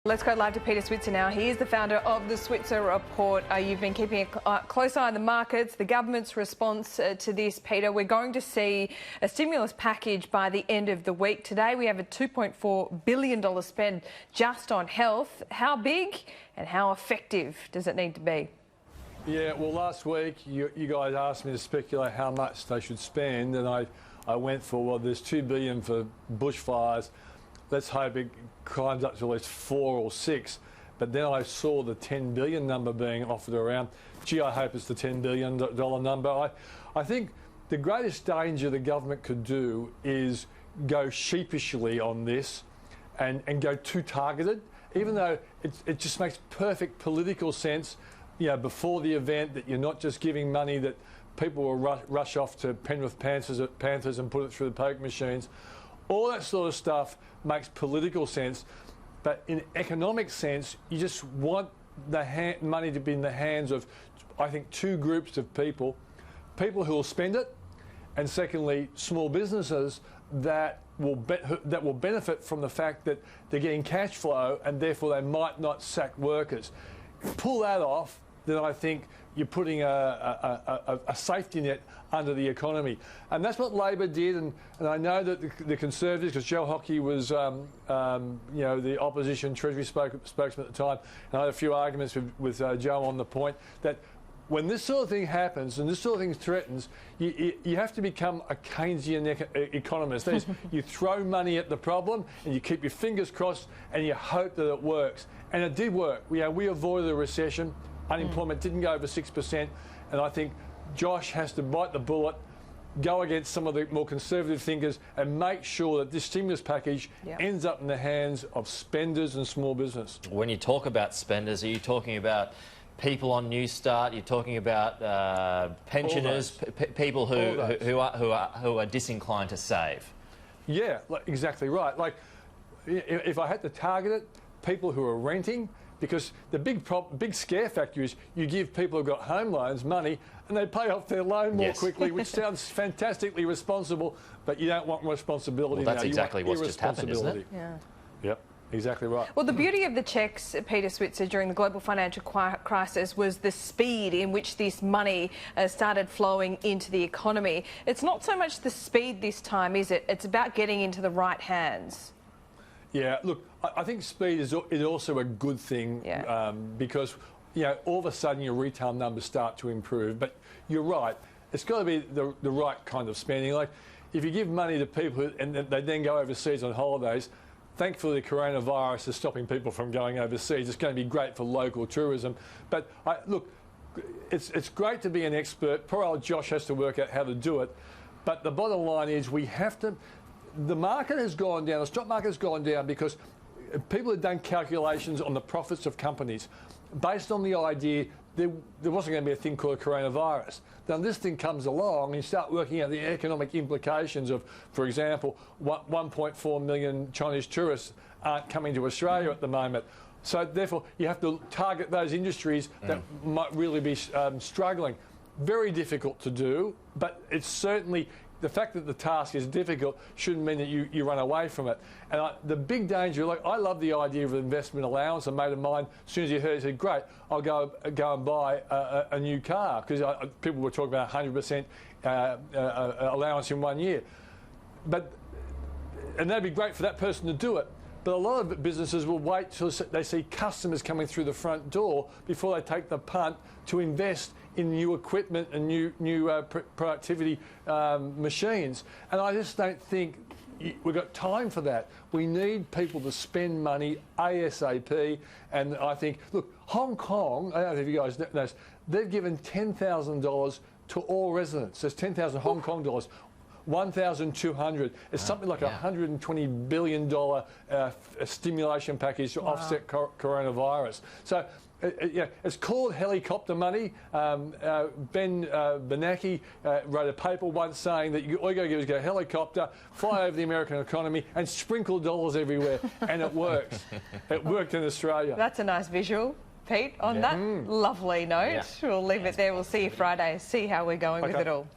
Let's go live to Peter Switzer now. He is the founder of the Switzer Report. You've been keeping a close eye on the markets, the government's response to this, Peter. We're going to see a stimulus package by the end of the week. Today we have a $2.4 billion spend just on health. How big and how effective does it need to be? Yeah, well, last week you guys asked me to speculate how much they should spend, and I went for, well, there's $2 billion for bushfires. Let's hope it climbs up to at least 4 or 6. But then I saw the $10 billion number being offered around. Gee, I hope it's the $10 billion number. I think the greatest danger the government could do is go sheepishly on this and go too targeted, even though it just makes perfect political sense, you know, before the event, that you're not just giving money that people will rush off to Penrith Panthers and put it through the poke machines. All that sort of stuff makes political sense, but in economic sense, you just want the money to be in the hands of, I think, two groups of people who will spend it, and secondly, small businesses that will benefit from the fact that they're getting cash flow and therefore they might not sack workers. Pull that off, then I think you're putting a safety net under the economy. And that's what Labor did, and I know that the Conservatives, because Joe Hockey was you know, the opposition Treasury spokesman at the time, and I had a few arguments with Joe on the point that when this sort of thing happens and this sort of thing threatens, you have to become a Keynesian economist. That is, you throw money at the problem and you keep your fingers crossed and you hope that it works. And it did work. We avoided a recession. Unemployment didn't go over 6%, and I think Josh has to bite the bullet, go against some of the more conservative thinkers, and make sure that this stimulus package ends up in the hands of spenders and small business. When you talk about spenders, are you talking about people on New Start? You're talking about pensioners, people who are disinclined to save? Yeah, exactly right. Like, if I had to target it, people who are renting. Because the big scare factor is you give people who've got home loans money and they pay off their loan more quickly, which sounds fantastically responsible, but you don't want responsibility. Well, that's exactly what's just happened, isn't it? Yeah. Yep, exactly right. Well, the beauty of the cheques, Peter Switzer, during the global financial crisis was the speed in which this money started flowing into the economy. It's not so much the speed this time, is it? It's about getting into the right hands. Yeah, look, I think speed is also a good thing, because, you know, all of a sudden your retail numbers start to improve. But you're right, it's got to be the right kind of spending. Like, if you give money to people and they then go overseas on holidays, thankfully the coronavirus is stopping people from going overseas. It's going to be great for local tourism. But look, it's great to be an expert. Poor old Josh has to work out how to do it. But the bottom line is we have to. The market has gone down, the stock market has gone down because people have done calculations on the profits of companies based on the idea there wasn't going to be a thing called coronavirus. Now this thing comes along and you start working out the economic implications of, for example, 1.4 million Chinese tourists aren't coming to Australia at the moment. So therefore you have to target those industries that might really be struggling. Very difficult to do, but it's certainly... The fact that the task is difficult shouldn't mean that you run away from it. And the big danger, like, I love the idea of an investment allowance. A mate of mine, as soon as he heard it, said, great, I'll go and buy a new car, because people were talking about 100% allowance in 1 year. And that'd be great for that person to do it. But a lot of businesses will wait till they see customers coming through the front door before they take the punt to invest in new equipment and new productivity machines. And I just don't think we've got time for that. We need people to spend money ASAP. And I think, look, Hong Kong, I don't know if you guys know, they've given $10,000 to all residents. There's 10,000 Hong Kong dollars. 1,200. It's something like $120 billion stimulation package to offset coronavirus. So, it's called helicopter money. Ben Bernanke wrote a paper once saying that all you got to do is get a helicopter, fly over the American economy and sprinkle dollars everywhere, and it works. It worked in Australia. That's a nice visual. Pete, on that lovely note, we'll leave it there. We'll see you Friday, see how we're going with it all.